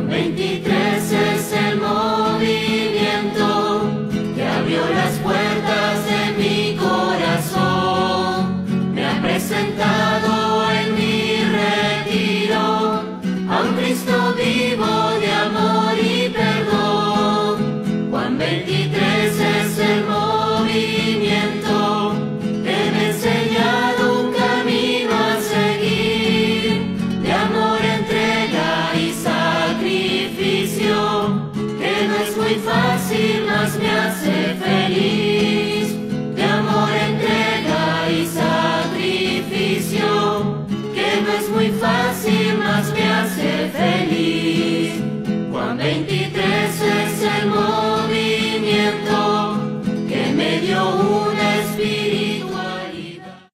23 es el movimiento que abrió las puertas de mi corazón. Me ha presentado en mi retiro a un Cristo vivo de amor y perdón. Juan 23 es el movimiento que me ha enseñado un camino a seguir, de amor, entrega y sacrificio, que no es muy fácil, mas me hace feliz. De amor, entrega y sacrificio, que no es muy fácil, mas me hace feliz. Juan 23 es el movimiento que me dio una espiritualidad.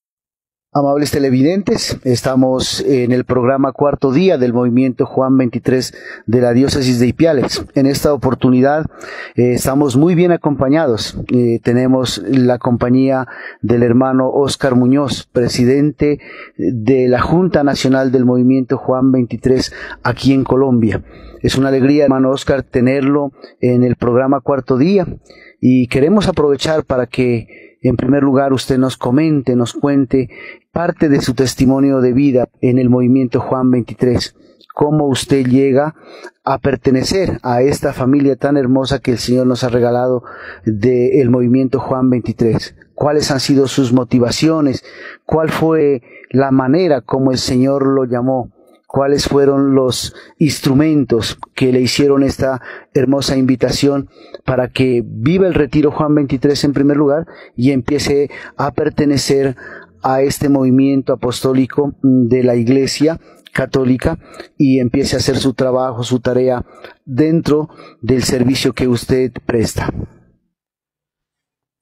Amables televidentes, estamos en el programa Cuarto Día del Movimiento Juan 23 de la Diócesis de Ipiales. En esta oportunidad estamos muy bien acompañados. Tenemos la compañía del hermano Óscar Muñoz, presidente de la Junta Nacional del Movimiento Juan 23 aquí en Colombia. Es una alegría, hermano Óscar, tenerlo en el programa Cuarto Día, y queremos aprovechar para que en primer lugar usted nos comente, nos cuente parte de su testimonio de vida en el movimiento Juan 23. Cómo usted llega a pertenecer a esta familia tan hermosa que el Señor nos ha regalado del movimiento Juan 23. ¿Cuáles han sido sus motivaciones? ¿Cuál fue la manera como el Señor lo llamó? ¿Cuáles fueron los instrumentos que le hicieron esta hermosa invitación para que viva el retiro Juan 23 en primer lugar y empiece a pertenecer a este movimiento apostólico de la Iglesia Católica y empiece a hacer su trabajo, su tarea dentro del servicio que usted presta?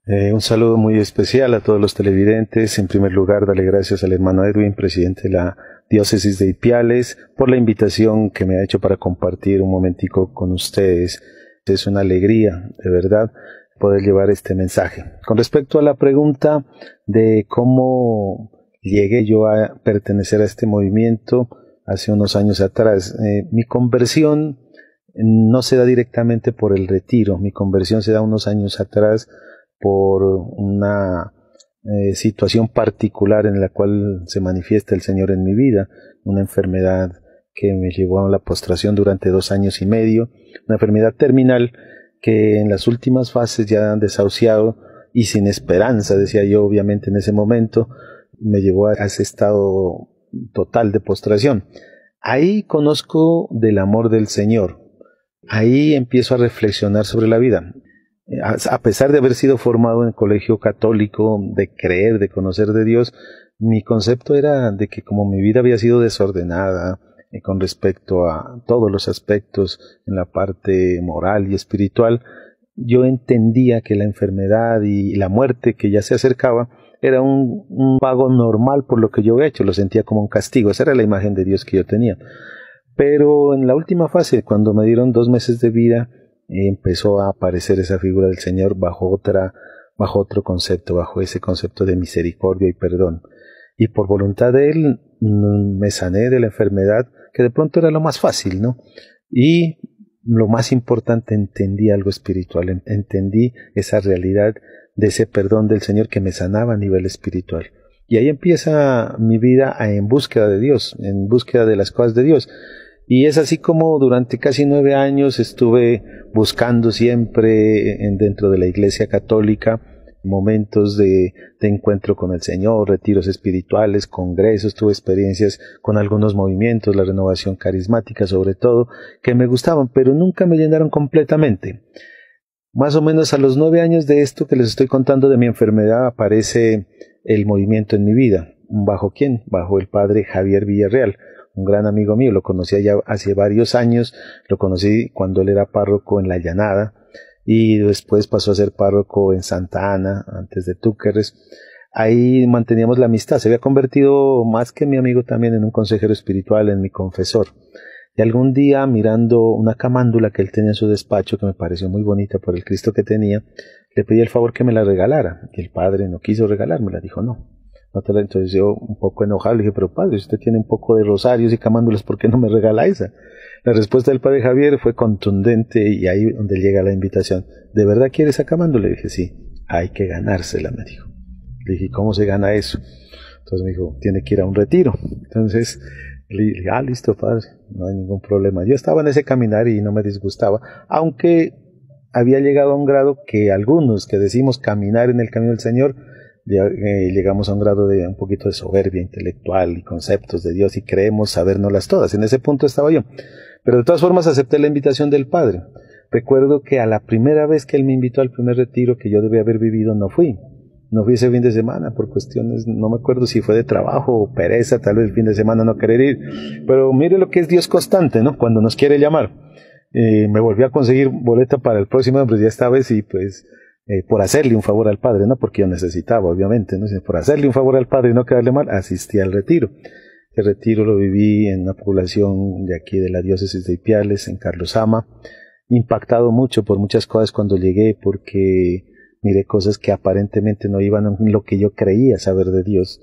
Un saludo muy especial a todos los televidentes. En primer lugar, darle gracias al hermano Edwin, presidente de la Diócesis de Ipiales, por la invitación que me ha hecho para compartir un momentico con ustedes. Es una alegría, de verdad, poder llevar este mensaje. Con respecto a la pregunta de cómo llegué yo a pertenecer a este movimiento hace unos años atrás, mi conversión no se da directamente por el retiro. Mi conversión se da unos años atrás por una situación particular en la cual se manifiesta el Señor en mi vida, una enfermedad que me llevó a la postración durante 2 años y medio, una enfermedad terminal que en las últimas fases ya han desahuciado y sin esperanza, decía yo obviamente en ese momento, me llevó a ese estado total de postración. Ahí conozco del amor del Señor, ahí empiezo a reflexionar sobre la vida. A pesar de haber sido formado en el colegio católico, de creer, de conocer de Dios, mi concepto era de que como mi vida había sido desordenada con respecto a todos los aspectos en la parte moral y espiritual, yo entendía que la enfermedad y la muerte que ya se acercaba era un pago normal por lo que yo había hecho, lo sentía como un castigo. Esa era la imagen de Dios que yo tenía. Pero en la última fase, cuando me dieron 2 meses de vida, empezó a aparecer esa figura del Señor bajo otro concepto, bajo ese concepto de misericordia y perdón. Y por voluntad de Él me sané de la enfermedad, que de pronto era lo más fácil, ¿no? Y lo más importante, entendí algo espiritual, entendí esa realidad de ese perdón del Señor que me sanaba a nivel espiritual. Y ahí empieza mi vida en búsqueda de Dios, en búsqueda de las cosas de Dios. Y es así como durante casi 9 años estuve buscando siempre dentro de la Iglesia Católica momentos de encuentro con el Señor, retiros espirituales, congresos, tuve experiencias con algunos movimientos, la renovación carismática sobre todo, que me gustaban, pero nunca me llenaron completamente. Más o menos a los 9 años de esto que les estoy contando de mi enfermedad aparece el movimiento en mi vida. ¿Bajo quién? Bajo el padre Javier Villarreal, un gran amigo mío, lo conocí ya hace varios años, lo conocí cuando él era párroco en La Llanada y después pasó a ser párroco en Santa Ana, antes de Túquerres. Ahí manteníamos la amistad, se había convertido más que mi amigo también en un consejero espiritual, en mi confesor. Y algún día, mirando una camándula que él tenía en su despacho, que me pareció muy bonita por el Cristo que tenía, le pedí el favor que me la regalara. Y el padre no quiso regalármela, dijo no Entonces yo, un poco enojado, le dije, pero padre, usted tiene un poco de rosarios y camándulas, ¿por qué no me regala esa? La respuesta del padre Javier fue contundente y ahí donde llega la invitación. ¿De verdad quiere esa camándula? Le dije, sí, hay que ganársela, me dijo. Le dije, ¿cómo se gana eso? Entonces me dijo, tiene que ir a un retiro. Entonces le dije, listo, padre, no hay ningún problema. Yo estaba en ese caminar y no me disgustaba, aunque había llegado a un grado que algunos que decimos caminar en el camino del Señor, llegamos a un grado de un poquito de soberbia intelectual y conceptos de Dios y creemos sabérnoslas todas. En ese punto estaba yo. Pero de todas formas acepté la invitación del padre. Recuerdo que a la primera vez que él me invitó al primer retiro que yo debía haber vivido, no fui. No fui ese fin de semana por cuestiones, no me acuerdo si fue de trabajo o pereza, tal vez el fin de semana no querer ir. Pero mire lo que es Dios constante, ¿no? Cuando nos quiere llamar. Me volví a conseguir boleta para el próximo, pero ya esta vez y pues por hacerle un favor al padre, no porque yo necesitaba, obviamente, ¿no? Sino por hacerle un favor al padre y no quedarle mal, asistí al retiro. El retiro lo viví en una población de aquí de la diócesis de Ipiales, en Carlosama, impactado mucho por muchas cosas cuando llegué, porque miré cosas que aparentemente no iban en lo que yo creía saber de Dios.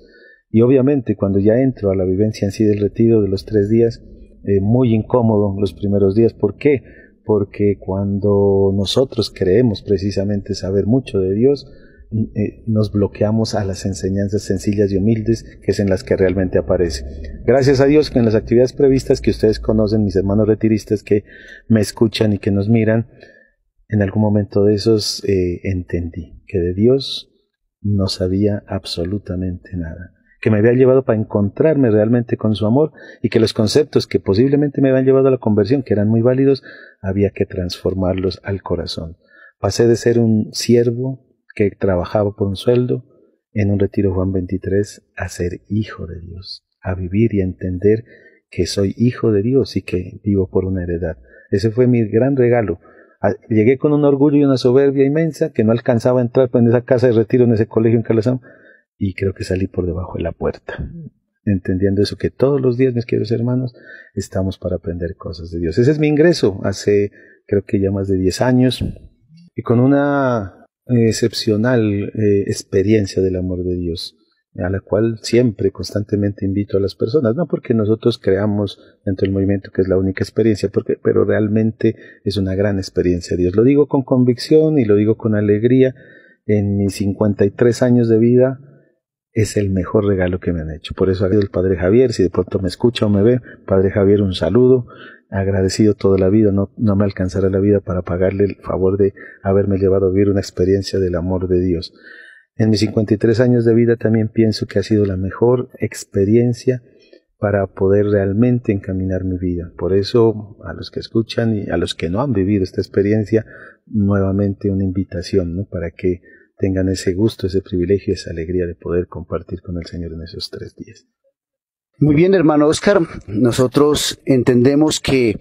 Y obviamente cuando ya entro a la vivencia en sí del retiro de los 3 días, muy incómodo los primeros días. ¿Por qué? Porque cuando nosotros creemos precisamente saber mucho de Dios, nos bloqueamos a las enseñanzas sencillas y humildes, que es en las que realmente aparece. Gracias a Dios que en las actividades previstas que ustedes conocen, mis hermanos retiristas que me escuchan y que nos miran, en algún momento de esos entendí que de Dios no sabía absolutamente nada, que me había llevado para encontrarme realmente con su amor y que los conceptos que posiblemente me habían llevado a la conversión, que eran muy válidos, había que transformarlos al corazón. Pasé de ser un siervo que trabajaba por un sueldo en un retiro Juan 23 a ser hijo de Dios, a vivir y a entender que soy hijo de Dios y que vivo por una heredad. Ese fue mi gran regalo. Llegué con un orgullo y una soberbia inmensa que no alcanzaba a entrar en esa casa de retiro, en ese colegio en Carlosama, y creo que salí por debajo de la puerta, entendiendo eso, que todos los días, mis queridos hermanos, estamos para aprender cosas de Dios. Ese es mi ingreso hace creo que ya más de 10 años y con una excepcional experiencia del amor de Dios, a la cual siempre constantemente invito a las personas, no porque nosotros creamos dentro del movimiento que es la única experiencia, pero realmente es una gran experiencia de Dios. Lo digo con convicción y lo digo con alegría. En mis 53 años de vida es el mejor regalo que me han hecho. Por eso agradecido al Padre Javier, si de pronto me escucha o me ve, Padre Javier, un saludo, agradecido toda la vida, no me alcanzará la vida para pagarle el favor de haberme llevado a vivir una experiencia del amor de Dios. En mis 53 años de vida también pienso que ha sido la mejor experiencia para poder realmente encaminar mi vida. Por eso, a los que escuchan y a los que no han vivido esta experiencia, nuevamente una invitación, ¿no? Para que tengan ese gusto, ese privilegio, esa alegría de poder compartir con el Señor en esos 3 días. Muy bien, hermano Oscar, nosotros entendemos que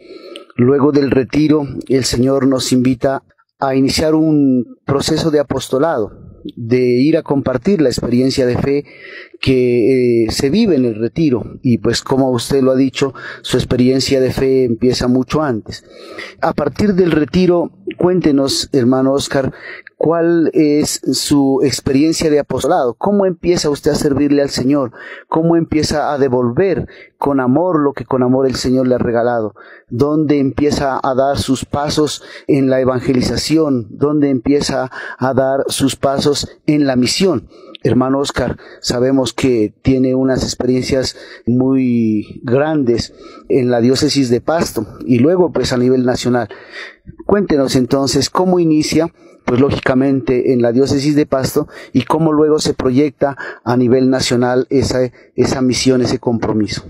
luego del retiro el Señor nos invita a iniciar un proceso de apostolado, de ir a compartir la experiencia de fe que se vive en el retiro. Y pues como usted lo ha dicho, su experiencia de fe empieza mucho antes. A partir del retiro, cuéntenos, hermano Oscar, ¿cuál es su experiencia de apostolado? ¿Cómo empieza usted a servirle al Señor? ¿Cómo empieza a devolver con amor lo que con amor el Señor le ha regalado? ¿Dónde empieza a dar sus pasos en la evangelización? ¿Dónde empieza a dar sus pasos en la misión? Hermano Oscar, sabemos que tiene unas experiencias muy grandes en la diócesis de Pasto y luego pues a nivel nacional. Cuéntenos entonces cómo inicia, pues lógicamente en la diócesis de Pasto, y cómo luego se proyecta a nivel nacional esa misión, ese compromiso.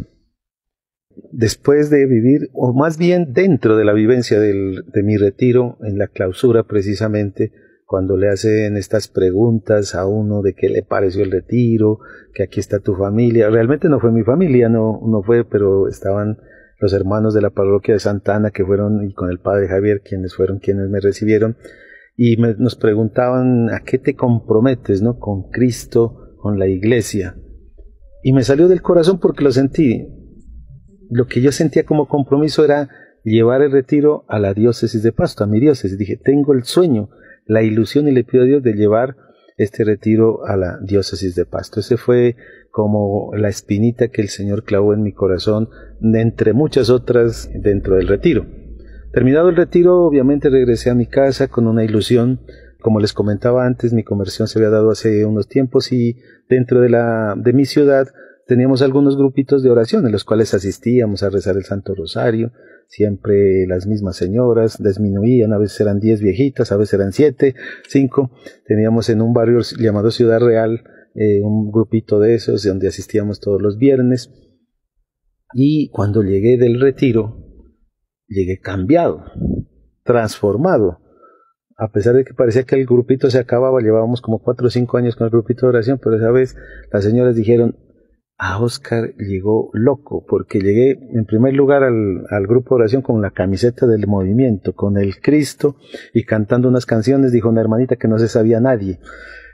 Después de vivir, o más bien dentro de la vivencia de mi retiro, en la clausura precisamente, cuando le hacen estas preguntas a uno de qué le pareció el retiro, que aquí está tu familia. Realmente no fue mi familia, no fue, pero estaban los hermanos de la parroquia de Santa Ana que fueron, y con el Padre Javier, quienes me recibieron, y nos preguntaban a qué te comprometes, ¿no? Con Cristo, con la Iglesia. Y me salió del corazón porque lo sentí. Lo que yo sentía como compromiso era llevar el retiro a la diócesis de Pasto, a mi diócesis. Dije, tengo el sueño, la ilusión, y le pido a Dios de llevar este retiro a la diócesis de Pasto. Ese fue como la espinita que el Señor clavó en mi corazón, entre muchas otras dentro del retiro. Terminado el retiro, obviamente regresé a mi casa con una ilusión. Como les comentaba antes, mi conversión se había dado hace unos tiempos y dentro de mi ciudad teníamos algunos grupitos de oración en los cuales asistíamos a rezar el Santo Rosario. Siempre las mismas señoras, disminuían, a veces eran 10 viejitas, a veces eran 7, 5. Teníamos en un barrio llamado Ciudad Real un grupito de esos donde asistíamos todos los viernes. Y cuando llegué del retiro, llegué cambiado, transformado. A pesar de que parecía que el grupito se acababa, llevábamos como 4 o 5 años con el grupito de oración, pero esa vez las señoras dijeron: a Oscar llegó loco, porque llegué en primer lugar al grupo de oración con la camiseta del movimiento, con el Cristo y cantando unas canciones, dijo una hermanita que no se sabía nadie.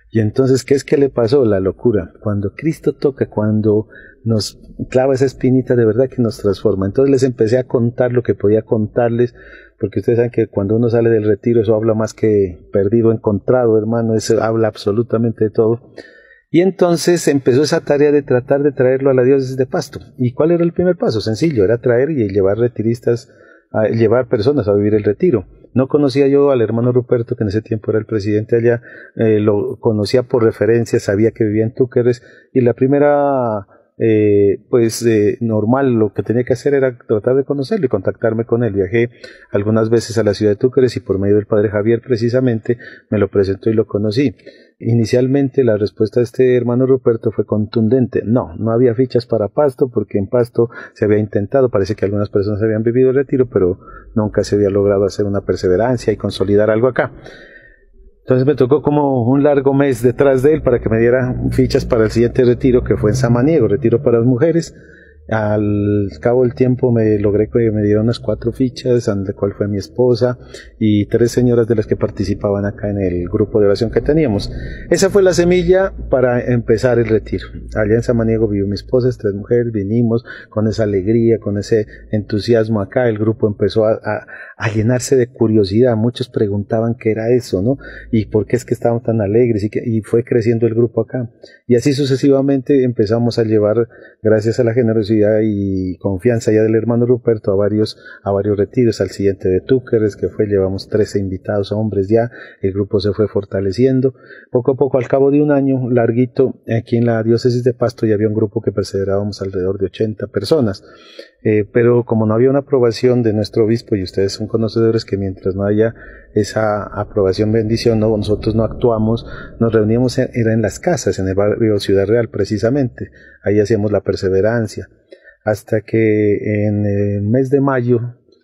Y entonces, ¿qué es que le pasó? La locura. Cuando Cristo toca, cuando nos clava esa espinita, de verdad que nos transforma. Entonces les empecé a contar lo que podía contarles, porque ustedes saben que cuando uno sale del retiro, eso habla más que perdido, encontrado, hermano, eso habla absolutamente de todo. Y entonces empezó esa tarea de tratar de traerlo a la diócesis de Pasto. ¿Y cuál era el primer paso? Sencillo, era traer y llevar retiristas, llevar personas a vivir el retiro. No conocía yo al hermano Ruperto, que en ese tiempo era el presidente allá, lo conocía por referencia, sabía que vivía en Túquerres, y la primera, normal, lo que tenía que hacer era tratar de conocerlo y contactarme con él. Viajé algunas veces a la ciudad de Túquerres y por medio del padre Javier precisamente me lo presentó y lo conocí. Inicialmente la respuesta de este hermano Ruperto fue contundente: no había fichas para Pasto, porque en Pasto se había intentado, parece que algunas personas habían vivido el retiro, pero nunca se había logrado hacer una perseverancia y consolidar algo acá. Entonces me tocó como un largo mes detrás de él para que me diera fichas para el siguiente retiro, que fue en Samaniego, retiro para las mujeres. Al cabo del tiempo logré que me dieran unas 4 fichas, de cual fue mi esposa y 3 señoras de las que participaban acá en el grupo de oración que teníamos. Esa fue la semilla para empezar el retiro. Allá en Samaniego vivió mi esposa, 3 mujeres, vinimos con esa alegría, con ese entusiasmo acá. El grupo empezó a llenarse de curiosidad. Muchos preguntaban qué era eso, ¿no? Y por qué es que estaban tan alegres, y fue creciendo el grupo acá. Y así sucesivamente empezamos a llevar, gracias a la generosidad y confianza ya del hermano Ruperto, a varios retiros. Al siguiente de Túquerres, que llevamos 13 invitados hombres ya. El grupo se fue fortaleciendo poco a poco. Al cabo de un año larguito, aquí en la diócesis de Pasto ya había un grupo que perseverábamos alrededor de 80 personas, pero como no había una aprobación de nuestro obispo, y ustedes son conocedores que mientras no haya esa aprobación, bendición, no, nosotros no actuamos. Nos reuníamos era en las casas, en el barrio Ciudad Real precisamente. Ahí hacíamos la perseverancia, hasta que en el mes de mayo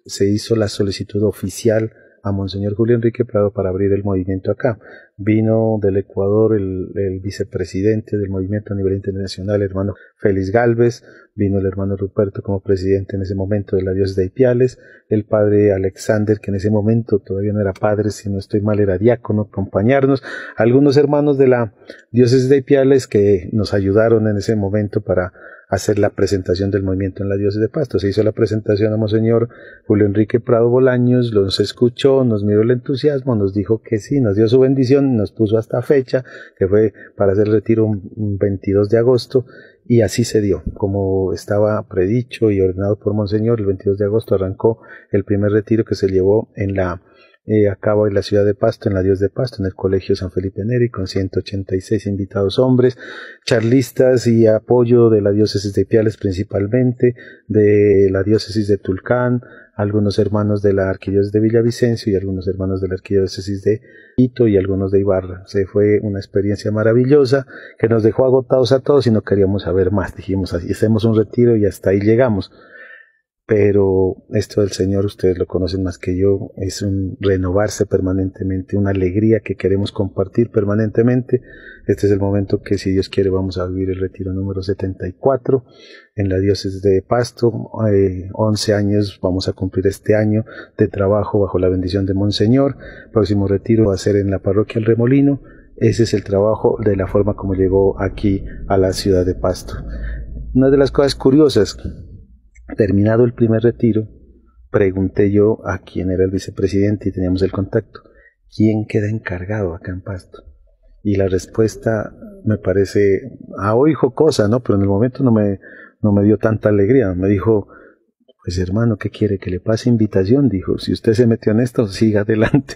se hizo la solicitud oficial a Monseñor Julio Enrique Prado para abrir el movimiento acá. Vino del Ecuador el vicepresidente del movimiento a nivel internacional, el hermano Félix Gálvez. Vino el hermano Ruperto como presidente en ese momento de la diócesis de Ipiales, el padre Alexander, que en ese momento todavía no era padre, si no estoy mal era diácono, acompañarnos, algunos hermanos de la diócesis de Ipiales que nos ayudaron en ese momento para hacer la presentación del movimiento en la diócesis de Pasto. Se hizo la presentación a Monseñor Julio Enrique Prado Bolaños, los escuchó, nos miró el entusiasmo, nos dijo que sí, nos dio su bendición, nos puso hasta fecha, que fue para hacer el retiro un 22 de agosto, y así se dio, como estaba predicho y ordenado por Monseñor. El 22 de agosto arrancó el primer retiro, que se llevó a cabo en la ciudad de Pasto, en la diócesis de Pasto, en el colegio San Felipe Neri, con 186 invitados hombres, charlistas y apoyo de la diócesis de Ipiales principalmente, de la diócesis de Tulcán, algunos hermanos de la arquidiócesis de Villavicencio y algunos hermanos de la arquidiócesis de Quito y algunos de Ibarra. Fue una experiencia maravillosa que nos dejó agotados a todos y no queríamos saber más. Dijimos, así hacemos un retiro y hasta ahí llegamos. Pero esto del Señor, ustedes lo conocen más que yo, es un renovarse permanentemente, una alegría que queremos compartir permanentemente. Este es el momento que, si Dios quiere, vamos a vivir el retiro número 74 en la diócesis de Pasto. 11 años vamos a cumplir este año de trabajo bajo la bendición de Monseñor. Próximo retiro va a ser en la parroquia El Remolino. Ese es el trabajo de la forma como llegó aquí a la ciudad de Pasto. Una de las cosas curiosas, terminado el primer retiro, pregunté yo a quién era el vicepresidente y teníamos el contacto: ¿quién queda encargado acá en Pasto? Y la respuesta me parece a hoy jocosa, ¿no? Pero en el momento no me dio tanta alegría. Me dijo: pues hermano, ¿qué quiere que le pase? Invitación, dijo. Si usted se metió en esto, siga adelante.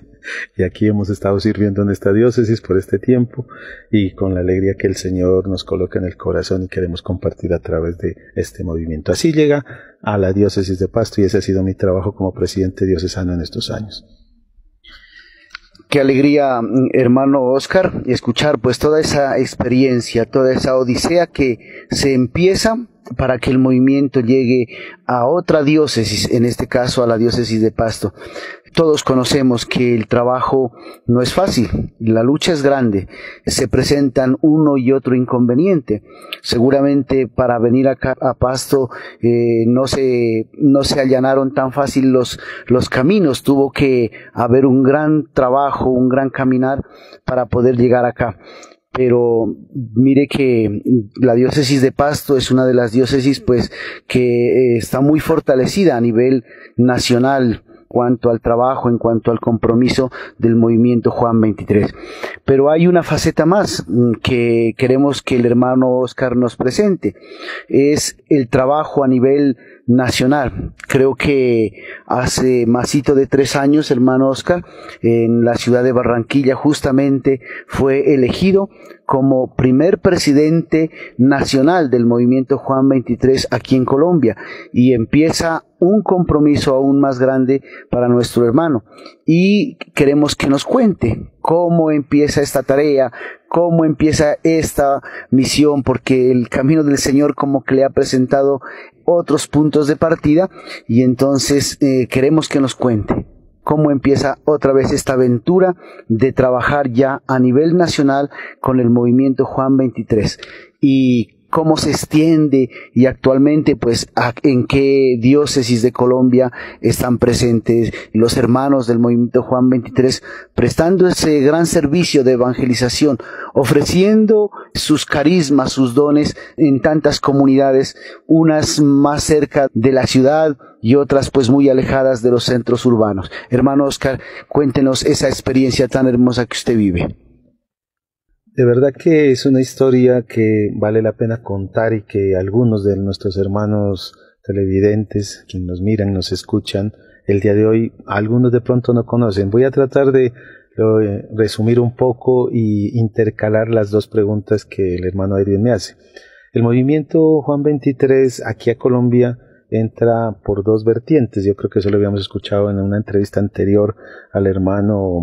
Y aquí hemos estado sirviendo en esta diócesis por este tiempo y con la alegría que el Señor nos coloca en el corazón y queremos compartir a través de este movimiento. Así llega a la diócesis de Pasto y ese ha sido mi trabajo como presidente diocesano en estos años. Qué alegría, hermano Oscar, escuchar pues toda esa experiencia, toda esa odisea que se empieza para que el movimiento llegue a otra diócesis, en este caso a la diócesis de Pasto. Todos conocemos que el trabajo no es fácil, la lucha es grande, se presentan uno y otro inconveniente. Seguramente para venir acá a Pasto no se allanaron tan fácil los caminos, tuvo que haber un gran trabajo, un gran caminar para poder llegar acá. Pero mire que la diócesis de Pasto es una de las diócesis pues que está muy fortalecida a nivel nacional en cuanto al trabajo, en cuanto al compromiso del movimiento Juan 23. Pero hay una faceta más que queremos que el hermano Oscar nos presente, es el trabajo a nivel nacional. Creo que hace másito de 3 años, hermano Oscar, en la ciudad de Barranquilla justamente fue elegido como primer presidente nacional del movimiento Juan 23 aquí en Colombia, y empieza un compromiso aún más grande para nuestro hermano, y queremos que nos cuente cómo empieza esta tarea, cómo empieza esta misión, porque el camino del Señor como que le ha presentado otros puntos de partida, y entonces queremos que nos cuente cómo empieza otra vez esta aventura de trabajar ya a nivel nacional con el movimiento Juan 23 y cómo se extiende, y actualmente pues en qué diócesis de Colombia están presentes los hermanos del movimiento Juan 23 prestando ese gran servicio de evangelización, ofreciendo sus carismas, sus dones en tantas comunidades, unas más cerca de la ciudad y otras pues muy alejadas de los centros urbanos. Hermano Oscar, cuéntenos esa experiencia tan hermosa que usted vive. De verdad que es una historia que vale la pena contar y que algunos de nuestros hermanos televidentes, quienes nos miran, nos escuchan el día de hoy, algunos de pronto no conocen. Voy a tratar de resumir un poco y intercalar las dos preguntas que el hermano Edwin me hace. El movimiento Juan 23 aquí a Colombia entra por 2 vertientes. Yo creo que eso lo habíamos escuchado en una entrevista anterior al hermano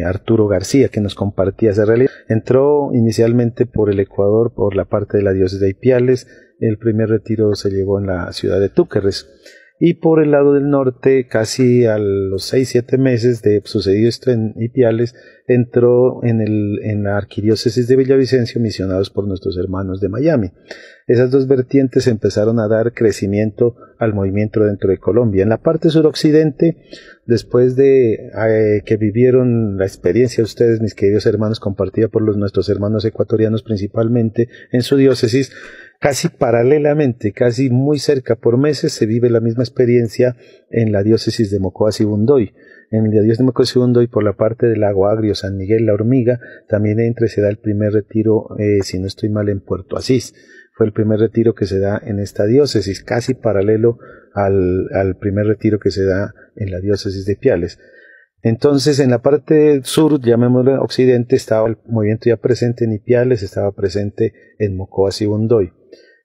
Arturo García, que nos compartía esa realidad. Entró inicialmente por el Ecuador, por la parte de la diócesis de Ipiales. El primer retiro se llevó en la ciudad de Túquerres, y por el lado del norte, casi a los 6-7 meses de sucedido esto en Ipiales, entró en la arquidiócesis de Villavicencio, misionados por nuestros hermanos de Miami. Esas 2 vertientes empezaron a dar crecimiento al movimiento dentro de Colombia. En la parte suroccidente, después de que vivieron la experiencia ustedes, mis queridos hermanos, compartida por nuestros hermanos ecuatorianos principalmente en su diócesis, casi paralelamente, casi muy cerca por meses, se vive la misma experiencia en la diócesis de Mocoa-Sibundoy. En la diócesis de Mocoa-Sibundoy, por la parte del Lago Agrio, San Miguel, La Hormiga, también se da el primer retiro, si no estoy mal, en Puerto Asís. Fue el primer retiro que se da en esta diócesis, casi paralelo al primer retiro que se da en la diócesis de Ipiales. Entonces, en la parte sur, llamémoslo occidente, estaba el movimiento ya presente en Ipiales, estaba presente en Mocoa-Sibundoy.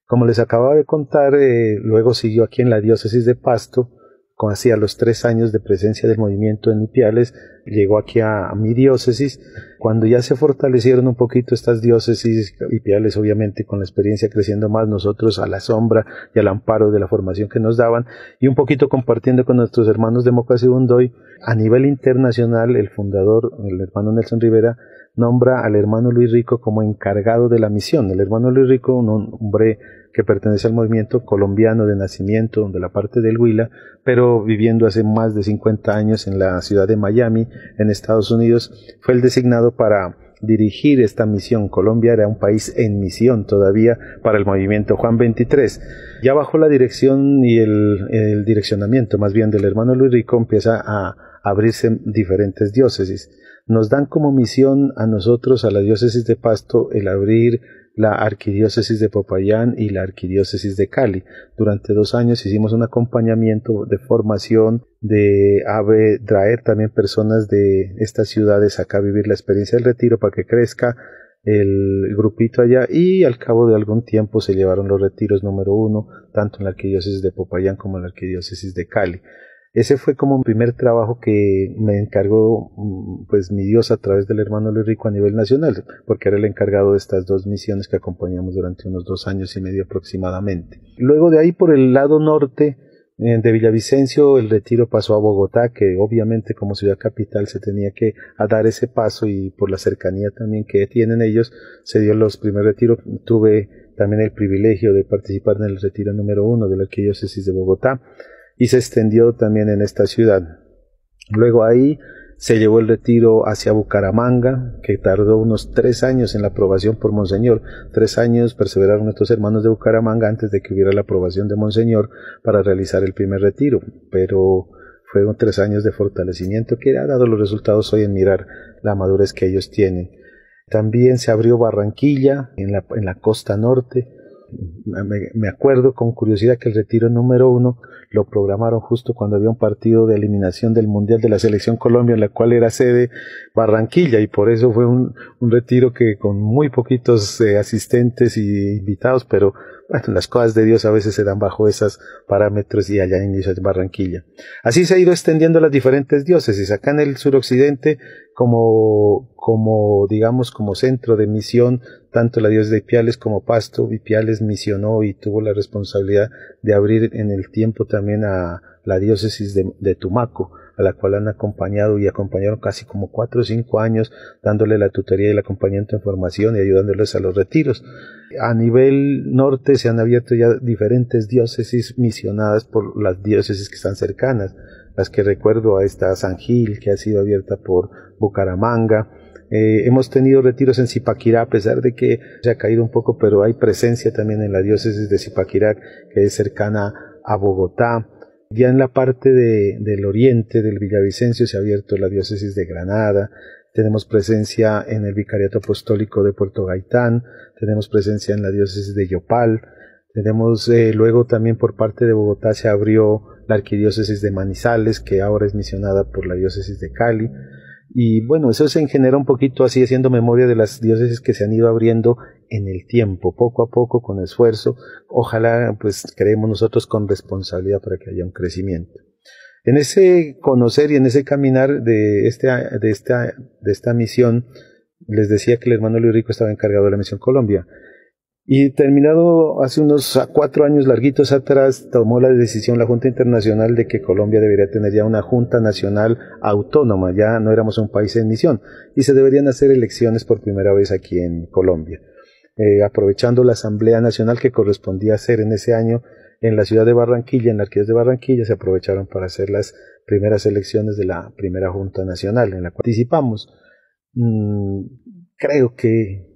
Como les acababa de contar, luego siguió aquí en la diócesis de Pasto, hacia los 3 años de presencia del movimiento en Ipiales, llegó aquí a mi diócesis. Cuando ya se fortalecieron un poquito estas diócesis, Ipiales obviamente con la experiencia creciendo más, nosotros a la sombra y al amparo de la formación que nos daban, y un poquito compartiendo con nuestros hermanos de Mocoa-Sibundoy, a nivel internacional, el fundador, el hermano Nelson Rivera, nombra al hermano Luis Rico como encargado de la misión. El hermano Luis Rico, un hombre que pertenece al movimiento colombiano de nacimiento de la parte del Huila, pero viviendo hace más de 50 años en la ciudad de Miami, en Estados Unidos, fue el designado para dirigir esta misión. Colombia era un país en misión todavía para el movimiento Juan 23. Ya bajo la dirección y el direccionamiento más bien del hermano Luis Rico, empieza a abrirse diferentes diócesis. nos dan como misión a nosotros, a la diócesis de Pasto, el abrir la arquidiócesis de Popayán y la arquidiócesis de Cali. Durante 2 años hicimos un acompañamiento de formación, de traer también personas de estas ciudades acá a vivir la experiencia del retiro para que crezca el grupito allá, y al cabo de algún tiempo se llevaron los retiros número 1, tanto en la arquidiócesis de Popayán como en la arquidiócesis de Cali. Ese fue como un primer trabajo que me encargó pues mi Dios a través del hermano Luis Rico a nivel nacional, porque era el encargado de estas 2 misiones que acompañamos durante unos 2 años y medio aproximadamente. Luego de ahí, por el lado norte de Villavicencio, el retiro pasó a Bogotá, que obviamente como ciudad capital se tenía que dar ese paso, y por la cercanía también que tienen ellos se dio los primeros retiros. Tuve también el privilegio de participar en el retiro número 1 de la arquidiócesis de Bogotá, y se extendió también en esta ciudad. Luego ahí se llevó el retiro hacia Bucaramanga, que tardó unos 3 años en la aprobación por Monseñor. 3 años perseveraron nuestros hermanos de Bucaramanga antes de que hubiera la aprobación de Monseñor para realizar el primer retiro, pero fueron 3 años de fortalecimiento que ha dado los resultados hoy en mirar la madurez que ellos tienen. También se abrió Barranquilla en la costa norte. Me acuerdo con curiosidad que el retiro número 1 lo programaron justo cuando había un partido de eliminación del Mundial de la Selección Colombia, en la cual era sede Barranquilla, y por eso fue un retiro que con muy poquitos asistentes y invitados, pero bueno, las cosas de Dios a veces se dan bajo esos parámetros, y allá en Barranquilla. Así se ha ido extendiendo las diferentes diócesis. Acá en el suroccidente, como digamos como centro de misión, tanto la diócesis de Ipiales como Pasto. Ipiales misionó y tuvo la responsabilidad de abrir en el tiempo también a la diócesis de Tumaco, a la cual han acompañado y acompañaron casi como 4 o 5 años, dándole la tutoría y el acompañamiento en formación y ayudándoles a los retiros. A nivel norte se han abierto ya diferentes diócesis misionadas por las diócesis que están cercanas. Las que recuerdo, a esta San Gil, que ha sido abierta por Bucaramanga. Hemos tenido retiros en Zipaquirá, a pesar de que se ha caído un poco, pero hay presencia también en la diócesis de Zipaquirá, que es cercana a Bogotá. Ya en la parte del oriente del Villavicencio se ha abierto la diócesis de Granada. Tenemos presencia en el Vicariato Apostólico de Puerto Gaitán, tenemos presencia en la diócesis de Yopal, tenemos luego también por parte de Bogotá se abrió la arquidiócesis de Manizales, que ahora es misionada por la diócesis de Cali. Y bueno, eso se genera un poquito así, haciendo memoria de las diócesis que se han ido abriendo en el tiempo, poco a poco, con esfuerzo. Ojalá, pues, creemos nosotros con responsabilidad para que haya un crecimiento. En ese conocer y en ese caminar de esta misión, les decía que el hermano Luis Rico estaba encargado de la Misión Colombia. Y terminado hace unos 4 años larguitos atrás, tomó la decisión la Junta Internacional de que Colombia debería tener ya una Junta Nacional autónoma, ya no éramos un país en misión, y se deberían hacer elecciones por primera vez aquí en Colombia. Aprovechando la Asamblea Nacional que correspondía hacer en ese año en la ciudad de Barranquilla, en la arquidiócesis de Barranquilla, se aprovecharon para hacer las primeras elecciones de la primera Junta Nacional, en la cual participamos. Creo que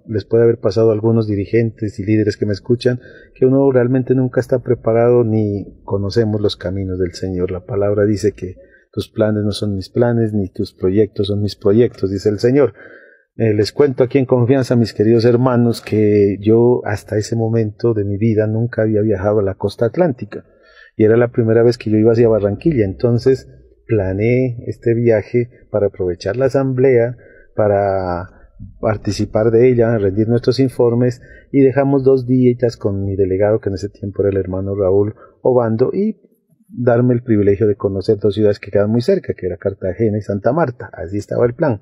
les puede haber pasado a algunos dirigentes y líderes que me escuchan, que uno realmente nunca está preparado ni conocemos los caminos del Señor. La palabra dice que tus planes no son mis planes, ni tus proyectos son mis proyectos, dice el Señor. Les cuento aquí en confianza, mis queridos hermanos, que yo hasta ese momento de mi vida nunca había viajado a la costa atlántica, y era la primera vez que yo iba hacia Barranquilla. Entonces planeé este viaje para aprovechar la asamblea, para participar de ella, rendir nuestros informes, y dejamos 2 días con mi delegado, que en ese tiempo era el hermano Raúl Obando, y darme el privilegio de conocer 2 ciudades que quedan muy cerca, que era Cartagena y Santa Marta. Así estaba el plan.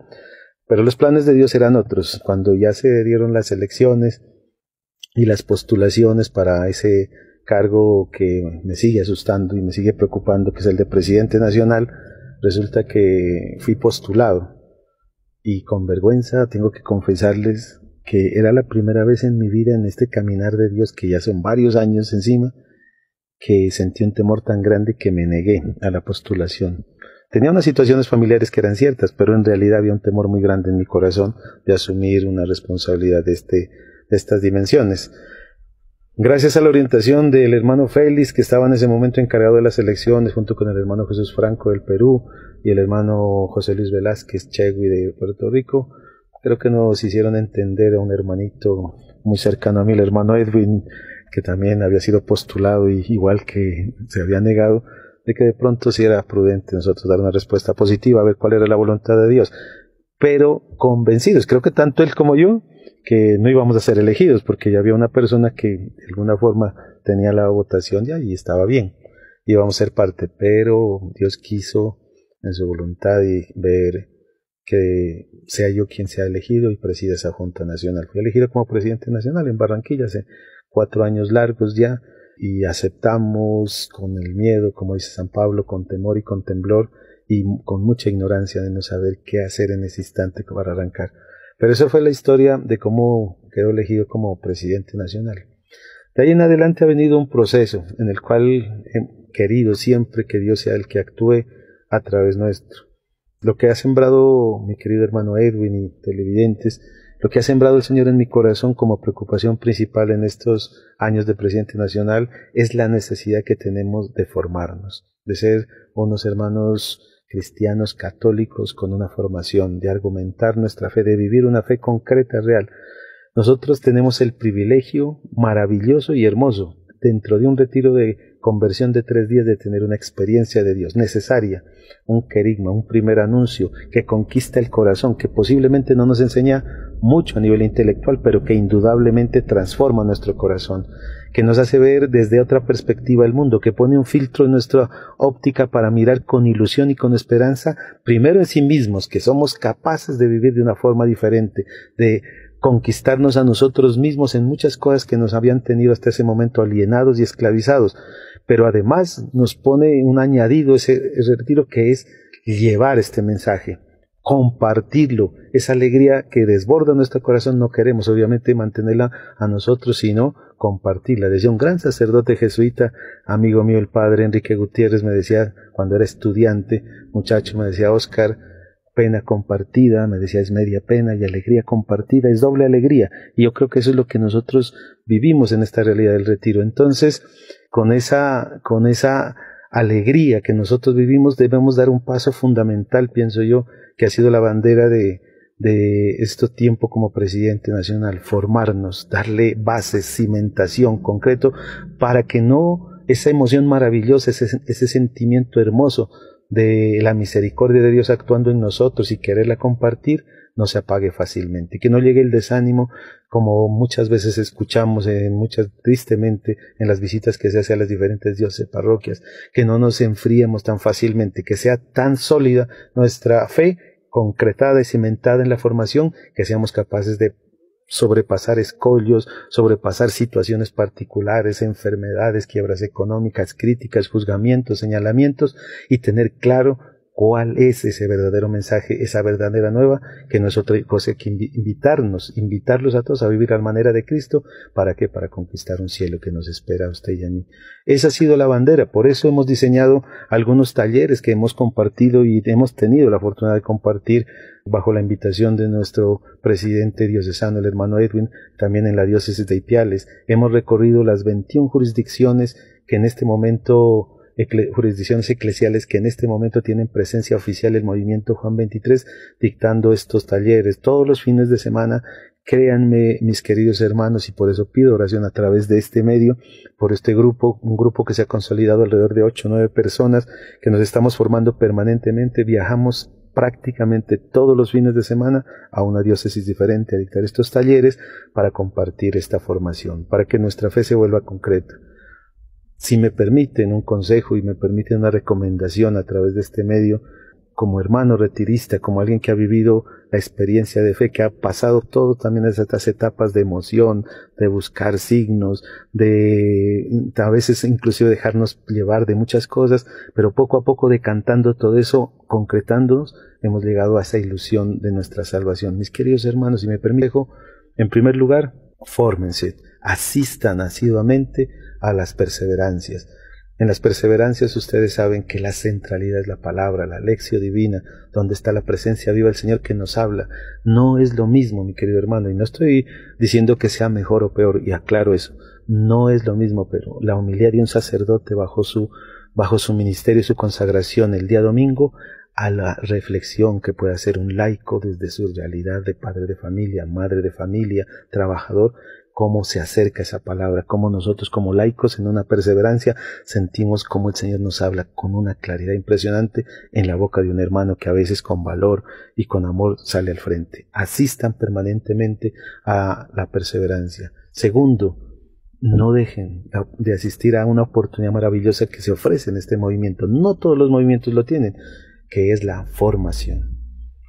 Pero los planes de Dios eran otros. Cuando ya se dieron las elecciones y las postulaciones para ese cargo que me sigue asustando y me sigue preocupando, que es el de presidente nacional, resulta que fui postulado. Y con vergüenza tengo que confesarles que era la primera vez en mi vida, en este caminar de Dios, que ya son varios años encima, que sentí un temor tan grande que me negué a la postulación. Tenía unas situaciones familiares que eran ciertas, pero en realidad había un temor muy grande en mi corazón de asumir una responsabilidad de estas dimensiones. Gracias a la orientación del hermano Félix, que estaba en ese momento encargado de las elecciones, junto con el hermano Jesús Franco del Perú y el hermano José Luis Velázquez Chegui de Puerto Rico, creo que nos hicieron entender a un hermanito muy cercano a mí, el hermano Edwin, que también había sido postulado y igual que se había negado, de que de pronto sí era prudente nosotros dar una respuesta positiva, a ver cuál era la voluntad de Dios, pero convencidos, creo que tanto él como yo, que no íbamos a ser elegidos, porque ya había una persona que de alguna forma tenía la votación ya y estaba bien, íbamos a ser parte, pero Dios quiso en su voluntad y ver que sea yo quien sea elegido y presida esa Junta Nacional. Fui elegido como presidente nacional en Barranquilla hace 4 años largos ya, y aceptamos con el miedo, como dice San Pablo, con temor y con temblor, y con mucha ignorancia de no saber qué hacer en ese instante para arrancar. Pero esa fue la historia de cómo quedó elegido como presidente nacional. De ahí en adelante ha venido un proceso en el cual he querido siempre que Dios sea el que actúe a través nuestro. Lo que ha sembrado mi querido hermano Edwin y televidentes, lo que ha sembrado el Señor en mi corazón como preocupación principal en estos años de presidente nacional es la necesidad que tenemos de formarnos, de ser unos hermanos cristianos católicos con una formación, de argumentar nuestra fe, de vivir una fe concreta, real. Nosotros tenemos el privilegio maravilloso y hermoso, dentro de un retiro de conversión de 3 días, de tener una experiencia de Dios necesaria, un querigma, un primer anuncio que conquista el corazón, que posiblemente no nos enseña mucho a nivel intelectual, pero que indudablemente transforma nuestro corazón, que nos hace ver desde otra perspectiva el mundo, que pone un filtro en nuestra óptica para mirar con ilusión y con esperanza, primero en sí mismos, que somos capaces de vivir de una forma diferente, de conquistarnos a nosotros mismos en muchas cosas que nos habían tenido hasta ese momento alienados y esclavizados, pero además nos pone un añadido ese retiro, que es llevar este mensaje, compartirlo, esa alegría que desborda nuestro corazón. No queremos obviamente mantenerla a nosotros, sino compartirla. Decía un gran sacerdote jesuita, amigo mío, el padre Enrique Gutiérrez, me decía cuando era estudiante, muchacho, me decía: Oscar, pena compartida, me decía, es media pena, y alegría compartida es doble alegría. Y yo creo que eso es lo que nosotros vivimos en esta realidad del retiro. Entonces, con esa alegría que nosotros vivimos, debemos dar un paso fundamental, pienso yo, que ha sido la bandera de este tiempo como presidente nacional: formarnos, darle bases, cimentación, concreto, para que no esa emoción maravillosa, ese sentimiento hermoso de la misericordia de Dios actuando en nosotros y quererla compartir, no se apague fácilmente, que no llegue el desánimo, como muchas veces escuchamos tristemente en las visitas que se hace a las diferentes diócesis, parroquias, que no nos enfriemos tan fácilmente, que sea tan sólida nuestra fe, concretada y cimentada en la formación, que seamos capaces de sobrepasar escollos, sobrepasar situaciones particulares, enfermedades, quiebras económicas, críticas, juzgamientos, señalamientos, y tener claro cuál es ese verdadero mensaje, esa verdadera nueva, que no es otra cosa que invitarlos a todos a vivir a la manera de Cristo. ¿Para qué? Para conquistar un cielo que nos espera a usted y a mí. Esa ha sido la bandera, por eso hemos diseñado algunos talleres que hemos compartido y hemos tenido la fortuna de compartir bajo la invitación de nuestro presidente diocesano, el hermano Edwin, también en la diócesis de Ipiales. Hemos recorrido las 21 jurisdicciones que en este momento jurisdicciones eclesiales que en este momento tienen presencia oficial el movimiento Juan 23, dictando estos talleres todos los fines de semana. Créanme, mis queridos hermanos, y por eso pido oración a través de este medio, por este grupo, un grupo que se ha consolidado alrededor de 8 o 9 personas, que nos estamos formando permanentemente. Viajamos prácticamente todos los fines de semana a una diócesis diferente a dictar estos talleres para compartir esta formación, para que nuestra fe se vuelva concreta. Si me permiten un consejo y me permiten una recomendación a través de este medio, como hermano retirista, como alguien que ha vivido la experiencia de fe, que ha pasado todo también estas etapas de emoción, de buscar signos, de a veces inclusive dejarnos llevar de muchas cosas, pero poco a poco decantando todo eso, concretándonos, hemos llegado a esa ilusión de nuestra salvación. Mis queridos hermanos, si me permiten, en primer lugar, fórmense, asistan asiduamente a las perseverancias. En las perseverancias ustedes saben que la centralidad es la palabra, la lección divina, donde está la presencia viva del Señor que nos habla. No es lo mismo, mi querido hermano, y no estoy diciendo que sea mejor o peor, y aclaro eso, no es lo mismo, pero la homilía de un sacerdote bajo su ministerio y su consagración el día domingo, a la reflexión que puede hacer un laico desde su realidad de padre de familia, madre de familia, trabajador, cómo se acerca esa palabra, cómo nosotros como laicos en una perseverancia sentimos cómo el Señor nos habla con una claridad impresionante en la boca de un hermano que a veces con valor y con amor sale al frente. Asistan permanentemente a la perseverancia. Segundo, no dejen de asistir a una oportunidad maravillosa que se ofrece en este movimiento. No todos los movimientos lo tienen, que es la formación.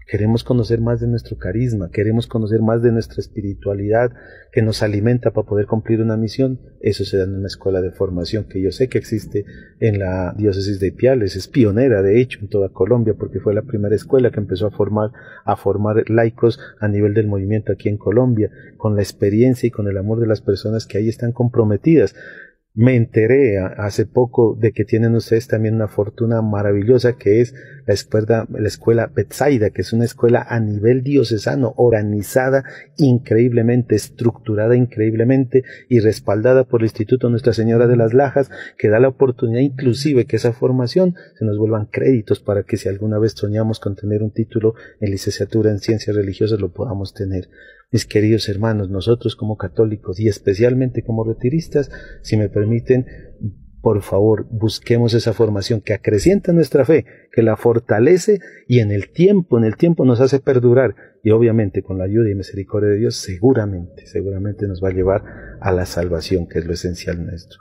Queremos conocer más de nuestro carisma, queremos conocer más de nuestra espiritualidad que nos alimenta para poder cumplir una misión. Eso se da en una escuela de formación que yo sé que existe en la diócesis de Ipiales, es pionera de hecho en toda Colombia porque fue la primera escuela que empezó a formar laicos a nivel del movimiento aquí en Colombia, con la experiencia y con el amor de las personas que ahí están comprometidas. Me enteré hace poco de que tienen ustedes también una fortuna maravillosa que es la escuela Betsaida, que es una escuela a nivel diocesano, organizada increíblemente, estructurada increíblemente y respaldada por el Instituto Nuestra Señora de las Lajas, que da la oportunidad inclusive que esa formación se nos vuelvan créditos para que si alguna vez soñamos con tener un título en licenciatura en ciencias religiosas lo podamos tener. Mis queridos hermanos, nosotros como católicos y especialmente como retiristas, si me permiten, por favor, busquemos esa formación que acrecienta nuestra fe, que la fortalece y en el tiempo nos hace perdurar y obviamente con la ayuda y misericordia de Dios seguramente nos va a llevar a la salvación, que es lo esencial nuestro.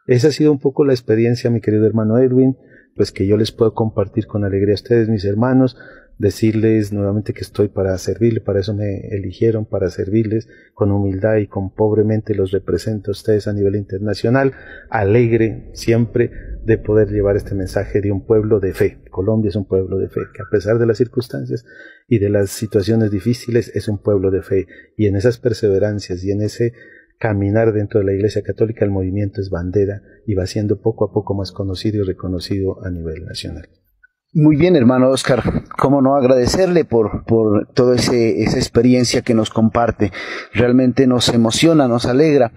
Esa ha sido un poco la experiencia, mi querido hermano Edwin, pues que yo les puedo compartir con alegría a ustedes, mis hermanos, decirles nuevamente que estoy para servirles, para eso me eligieron, para servirles con humildad y con pobremente los represento a ustedes a nivel internacional, alegre siempre de poder llevar este mensaje de un pueblo de fe. Colombia es un pueblo de fe, que a pesar de las circunstancias y de las situaciones difíciles es un pueblo de fe, y en esas perseverancias y en ese caminar dentro de la Iglesia Católica el movimiento es bandera y va siendo poco a poco más conocido y reconocido a nivel nacional. Muy bien, hermano Oscar, cómo no agradecerle por toda esa experiencia que nos comparte. Realmente nos emociona, nos alegra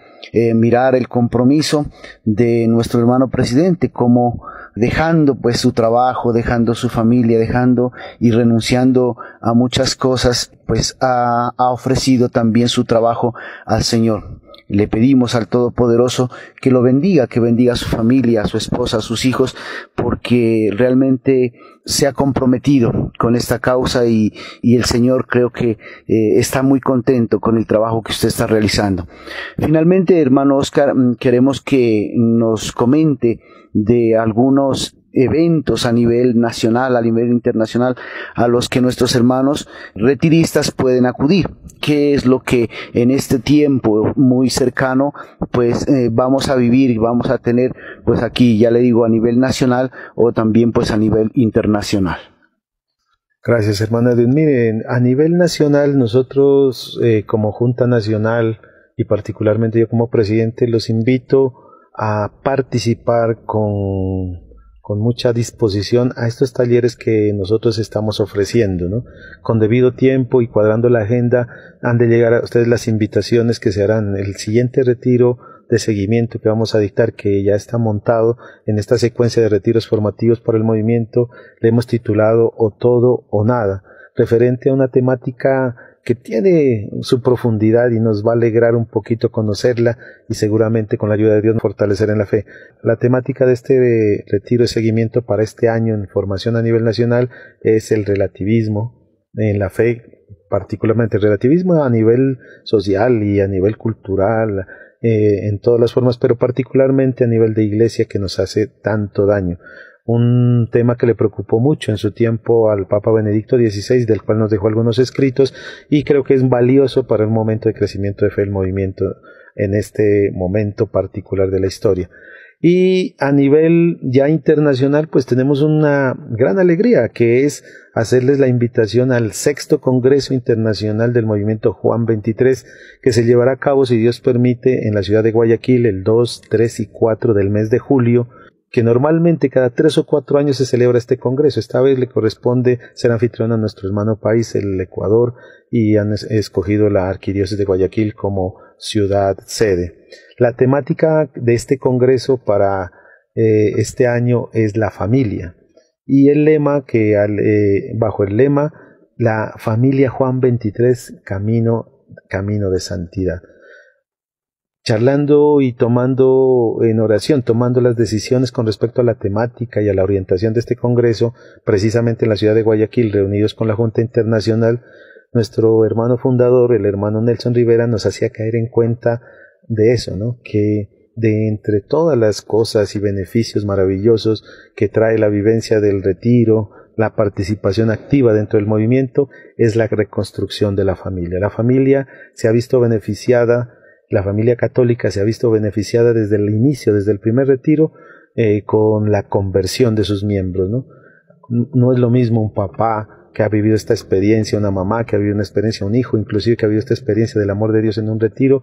mirar el compromiso de nuestro hermano presidente, como dejando pues su trabajo, dejando su familia, dejando y renunciando a muchas cosas, pues ha ofrecido también su trabajo al Señor. Le pedimos al Todopoderoso que lo bendiga, que bendiga a su familia, a su esposa, a sus hijos, porque realmente se ha comprometido con esta causa y el Señor creo que está muy contento con el trabajo que usted está realizando. Finalmente, hermano Oscar, queremos que nos comente de algunos eventos a nivel nacional, a nivel internacional, a los que nuestros hermanos retiristas pueden acudir. ¿Qué es lo que en este tiempo muy cercano pues vamos a vivir y vamos a tener pues aquí, ya le digo, a nivel nacional o también pues a nivel internacional? Gracias, hermano Edwin. Miren, a nivel nacional nosotros como Junta Nacional y particularmente yo como presidente los invito a participar con mucha disposición a estos talleres que nosotros estamos ofreciendo, ¿no? Con debido tiempo y cuadrando la agenda, han de llegar a ustedes las invitaciones que se harán. El siguiente retiro de seguimiento que vamos a dictar, que ya está montado en esta secuencia de retiros formativos para el movimiento, le hemos titulado O Todo o Nada, referente a una temática que tiene su profundidad y nos va a alegrar un poquito conocerla y seguramente con la ayuda de Dios fortalecer en la fe. La temática de este retiro de seguimiento para este año en formación a nivel nacional es el relativismo en la fe, particularmente el relativismo a nivel social y a nivel cultural, en todas las formas, pero particularmente a nivel de iglesia que nos hace tanto daño. Un tema que le preocupó mucho en su tiempo al Papa Benedicto XVI, del cual nos dejó algunos escritos, y creo que es valioso para el momento de crecimiento de fe del movimiento en este momento particular de la historia. Y a nivel ya internacional, pues tenemos una gran alegría, que es hacerles la invitación al 6º Congreso Internacional del Movimiento Juan 23, que se llevará a cabo, si Dios permite, en la ciudad de Guayaquil el 2, 3 y 4 del mes de julio, que normalmente cada 3 o 4 años se celebra este congreso. Esta vez le corresponde ser anfitrión a nuestro hermano país, el Ecuador, y han escogido la Arquidiócesis de Guayaquil como ciudad sede. La temática de este congreso para este año es la familia, y el lema bajo el lema la familia Juan 23, camino de santidad. Charlando y tomando en oración, tomando las decisiones con respecto a la temática y a la orientación de este congreso, precisamente en la ciudad de Guayaquil, reunidos con la Junta Internacional, nuestro hermano fundador, el hermano Nelson Rivera, nos hacía caer en cuenta de eso, ¿no? Que de entre todas las cosas y beneficios maravillosos que trae la vivencia del retiro, la participación activa dentro del movimiento, es la reconstrucción de la familia. La familia se ha visto beneficiada, la familia católica se ha visto beneficiada desde el inicio, desde el primer retiro, con la conversión de sus miembros, ¿no? No es lo mismo un papá que ha vivido esta experiencia, una mamá que ha vivido una experiencia, un hijo inclusive que ha vivido esta experiencia del amor de Dios en un retiro,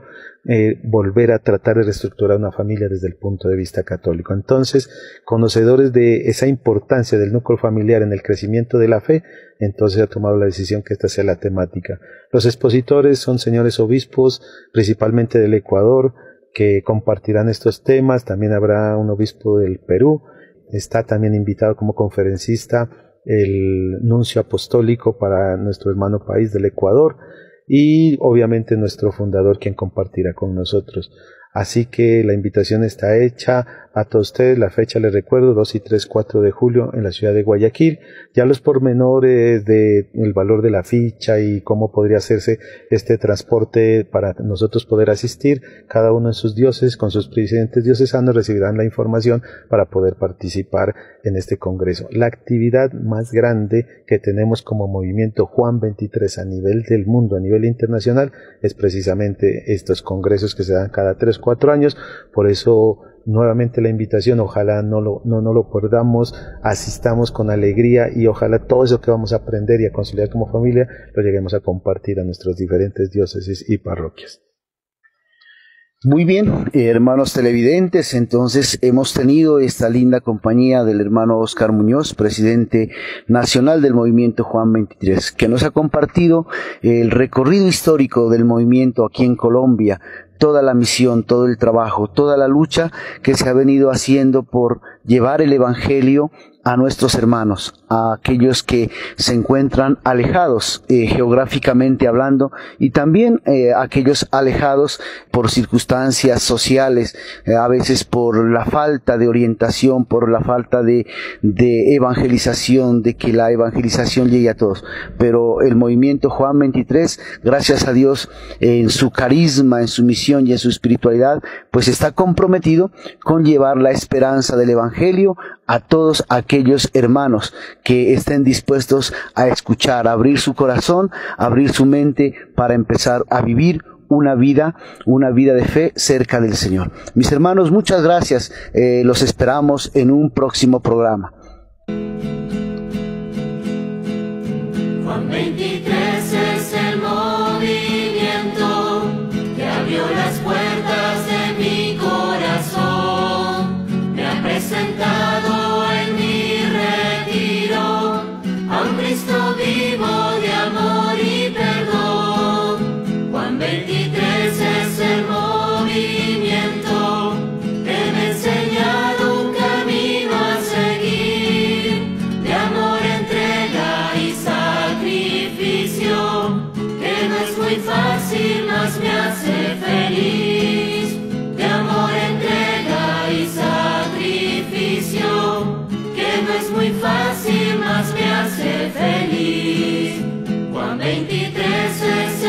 volver a tratar de reestructurar una familia desde el punto de vista católico. Entonces, conocedores de esa importancia del núcleo familiar en el crecimiento de la fe, entonces ha tomado la decisión que esta sea la temática. Los expositores son señores obispos, principalmente del Ecuador, que compartirán estos temas. También habrá un obispo del Perú. Está también invitado como conferencista el nuncio apostólico para nuestro hermano país del Ecuador, y obviamente nuestro fundador, quien compartirá con nosotros. Así que la invitación está hecha a todos ustedes. La fecha les recuerdo, 2 y 3, 4 de julio en la ciudad de Guayaquil. Ya los pormenores del valor de la ficha y cómo podría hacerse este transporte para nosotros poder asistir, cada uno en sus diócesis con sus presidentes diocesanos recibirán la información para poder participar en este congreso. La actividad más grande que tenemos como movimiento Juan 23 a nivel del mundo, a nivel internacional, es precisamente estos congresos que se dan cada 3 o 4 años. Por eso nuevamente la invitación, ojalá no lo perdamos, asistamos con alegría, y ojalá todo eso que vamos a aprender y a conciliar como familia lo lleguemos a compartir a nuestras diferentes diócesis y parroquias. Muy bien, hermanos televidentes, entonces hemos tenido esta linda compañía del hermano Oscar Muñoz, presidente nacional del movimiento Juan 23, que nos ha compartido el recorrido histórico del movimiento aquí en Colombia, toda la misión, todo el trabajo, toda la lucha que se ha venido haciendo por llevar el Evangelio a nuestros hermanos, a aquellos que se encuentran alejados geográficamente hablando, y también aquellos alejados por circunstancias sociales, a veces por la falta de orientación, por la falta de evangelización, de que la evangelización llegue a todos. Pero el movimiento Juan 23, gracias a Dios, en su carisma, en su misión y en su espiritualidad, pues está comprometido con llevar la esperanza del Evangelio a todos aquellos hermanos que estén dispuestos a escuchar, a abrir su corazón, a abrir su mente para empezar a vivir una vida de fe cerca del Señor. Mis hermanos, muchas gracias. Los esperamos en un próximo programa. Juan 23 es el movimiento que abrió las puertas de mi corazón. Me ha presentado en mi retiro a un Cristo vivo de amor y perdón. Juan 23 es el movimiento que me ha enseñado un camino a seguir, de amor, entrega y sacrificio, que no es muy fácil, mas me hace feliz. De amor, entrega y sacrificio, que no es muy fácil, mas me hace feliz. Juan 23 es